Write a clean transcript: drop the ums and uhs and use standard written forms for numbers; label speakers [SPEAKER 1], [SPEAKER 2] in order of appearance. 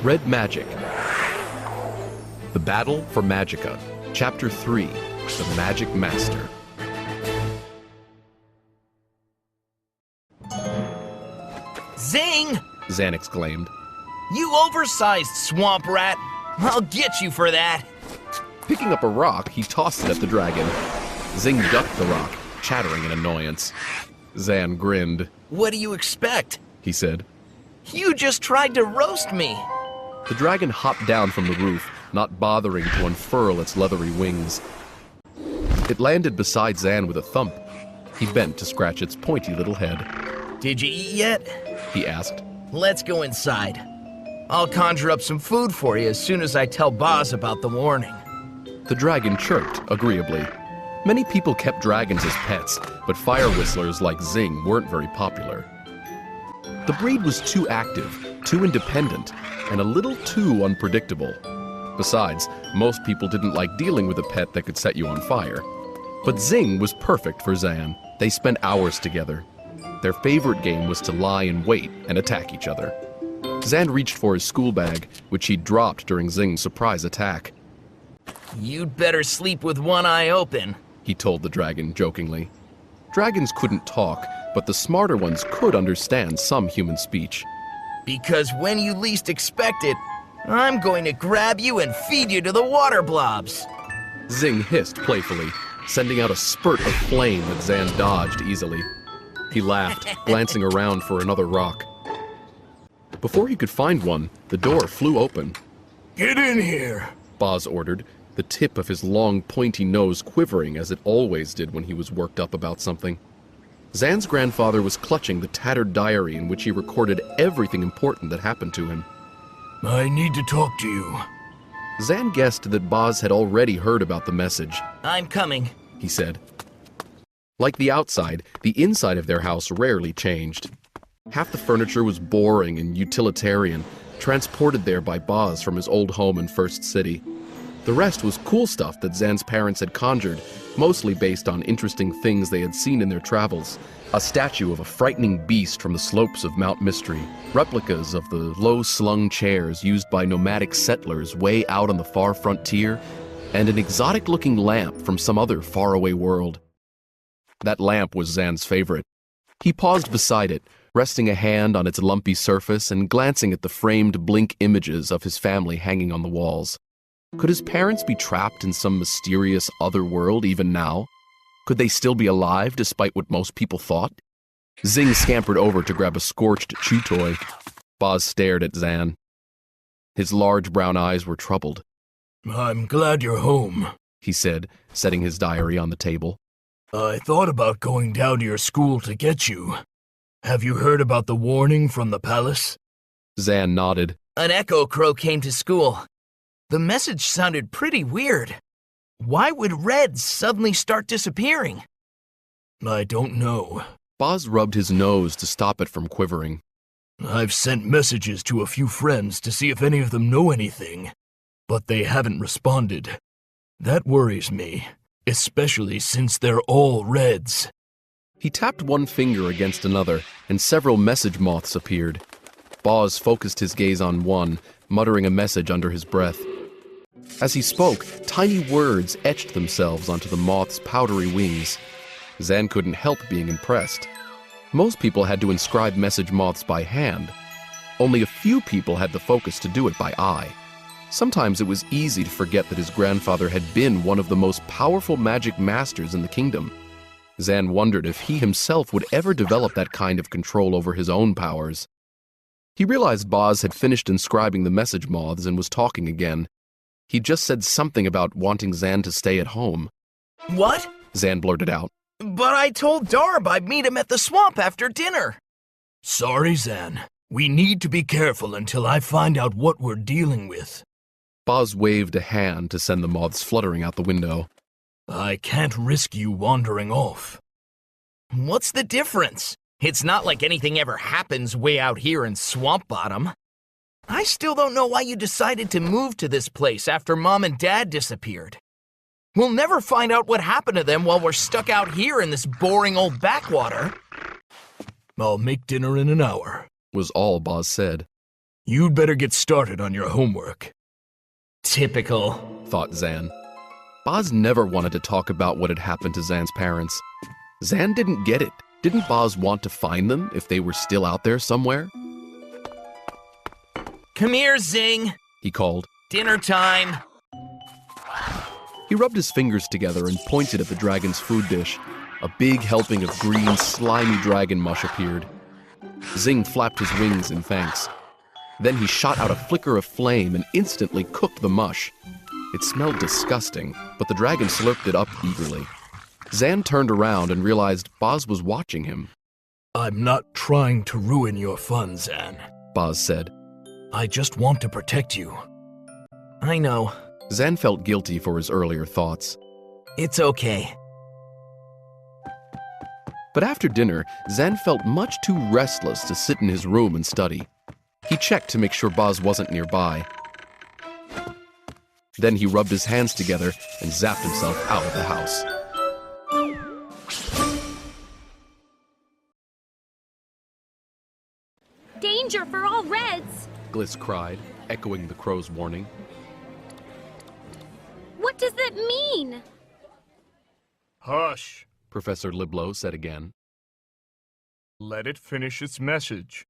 [SPEAKER 1] Red Magic. The Battle for Magica. Chapter 3. The Magic Master.
[SPEAKER 2] Zing!
[SPEAKER 1] Zann exclaimed.
[SPEAKER 2] You oversized swamp rat! I'll get you for that!
[SPEAKER 1] Picking up a rock, he tossed it at the dragon. Zing ducked the rock, chattering in annoyance. Zann grinned.
[SPEAKER 2] What do you expect?
[SPEAKER 1] He said.
[SPEAKER 2] You just tried to roast me!
[SPEAKER 1] The dragon hopped down from the roof, not bothering to unfurl its leathery wings. It landed beside Zann with a thump. He bent to scratch its pointy little head.
[SPEAKER 2] Did you eat yet?
[SPEAKER 1] He asked.
[SPEAKER 2] Let's go inside. I'll conjure up some food for you as soon as I tell Boz about the warning.
[SPEAKER 1] The dragon chirped agreeably. Many people kept dragons as pets, but fire whistlers like Zing weren't very popular. The breed was too active, too independent, and a little too unpredictable. Besides, most people didn't like dealing with a pet that could set you on fire. But Zing was perfect for Zann. They spent hours together. Their favorite game was to lie in wait and attack each other. Zann reached for his school bag, which he'd dropped during Zing's surprise attack.
[SPEAKER 2] You'd better sleep with one eye open,
[SPEAKER 1] he told the dragon jokingly. Dragons couldn't talk, but the smarter ones could understand some human speech.
[SPEAKER 2] Because when you least expect it, I'm going to grab you and feed you to the water blobs.
[SPEAKER 1] Zing hissed playfully, sending out a spurt of flame that Zann dodged easily. He laughed, glancing around for another rock. Before he could find one, the door flew open.
[SPEAKER 3] Get in here,
[SPEAKER 1] Boz ordered, the tip of his long, pointy nose quivering as it always did when he was worked up about something. Zann's grandfather was clutching the tattered diary in which he recorded everything important that happened to him.
[SPEAKER 3] I need to talk to you.
[SPEAKER 1] Zann guessed that Boz had already heard about the message.
[SPEAKER 2] I'm coming,
[SPEAKER 1] he said. Like the outside, the inside of their house rarely changed. Half the furniture was boring and utilitarian, transported there by Boz from his old home in First City. The rest was cool stuff that Zann's parents had conjured, mostly based on interesting things they had seen in their travels. A statue of a frightening beast from the slopes of Mount Mystery, replicas of the low-slung chairs used by nomadic settlers way out on the far frontier, and an exotic-looking lamp from some other faraway world. That lamp was Zann's favorite. He paused beside it, resting a hand on its lumpy surface and glancing at the framed blink images of his family hanging on the walls. Could his parents be trapped in some mysterious other world even now? Could they still be alive despite what most people thought? Zing scampered over to grab a scorched chew toy. Boz stared at Zann. His large brown eyes were troubled.
[SPEAKER 3] I'm glad you're home,
[SPEAKER 1] he said, setting his diary on the table.
[SPEAKER 3] I thought about going down to your school to get you. Have you heard about the warning from the palace?
[SPEAKER 1] Zann nodded.
[SPEAKER 2] An echo crow came to school. The message sounded pretty weird. Why would reds suddenly start disappearing?
[SPEAKER 3] I don't know.
[SPEAKER 1] Boz rubbed his nose to stop it from quivering.
[SPEAKER 3] I've sent messages to a few friends to see if any of them know anything, but they haven't responded. That worries me, especially since they're all reds.
[SPEAKER 1] He tapped one finger against another, and several message moths appeared. Boz focused his gaze on one, muttering a message under his breath. As he spoke, tiny words etched themselves onto the moth's powdery wings. Zann couldn't help being impressed. Most people had to inscribe message moths by hand. Only a few people had the focus to do it by eye. Sometimes it was easy to forget that his grandfather had been one of the most powerful magic masters in the kingdom. Zann wondered if he himself would ever develop that kind of control over his own powers. He realized Boz had finished inscribing the message moths and was talking again. He just said something about wanting Zann to stay at home.
[SPEAKER 2] What?
[SPEAKER 1] Zann blurted out.
[SPEAKER 2] But I told Darb I'd meet him at the swamp after dinner.
[SPEAKER 3] Sorry, Zann. We need to be careful until I find out what we're dealing with.
[SPEAKER 1] Boz waved a hand to send the moths fluttering out the window.
[SPEAKER 3] I can't risk you wandering off.
[SPEAKER 2] What's the difference? It's not like anything ever happens way out here in Swamp Bottom. I still don't know why you decided to move to this place after Mom and Dad disappeared. We'll never find out what happened to them while we're stuck out here in this boring old backwater.
[SPEAKER 3] I'll make dinner in an hour,
[SPEAKER 1] was all Boz said.
[SPEAKER 3] You'd better get started on your homework.
[SPEAKER 2] Typical.
[SPEAKER 1] thought Zann. Boz never wanted to talk about what had happened to Zann's parents. Zann didn't get it. Didn't Boz want to find them if they were still out there somewhere?
[SPEAKER 2] Come here, Zing.
[SPEAKER 1] He called.
[SPEAKER 2] Dinner time.
[SPEAKER 1] He rubbed his fingers together and pointed at the dragon's food dish. A big helping of green, slimy dragon mush appeared. Zing flapped his wings in thanks. Then he shot out a flicker of flame and instantly cooked the mush. It smelled disgusting, but the dragon slurped it up eagerly. Zann turned around and realized Boz was watching him.
[SPEAKER 3] I'm not trying to ruin your fun, Zann.
[SPEAKER 1] Boz said.
[SPEAKER 3] I just want to protect you.
[SPEAKER 2] I know.
[SPEAKER 1] Zann felt guilty for his earlier thoughts.
[SPEAKER 2] It's okay.
[SPEAKER 1] But after dinner, Zann felt much too restless to sit in his room and study. He checked to make sure Boz wasn't nearby. Then he rubbed his hands together and zapped himself out of the house.
[SPEAKER 4] Danger for all Reds!
[SPEAKER 1] Gliss cried, echoing the crow's warning.
[SPEAKER 4] What does that mean?
[SPEAKER 3] Hush!
[SPEAKER 1] Professor Liblow said again.
[SPEAKER 3] Let it finish its message.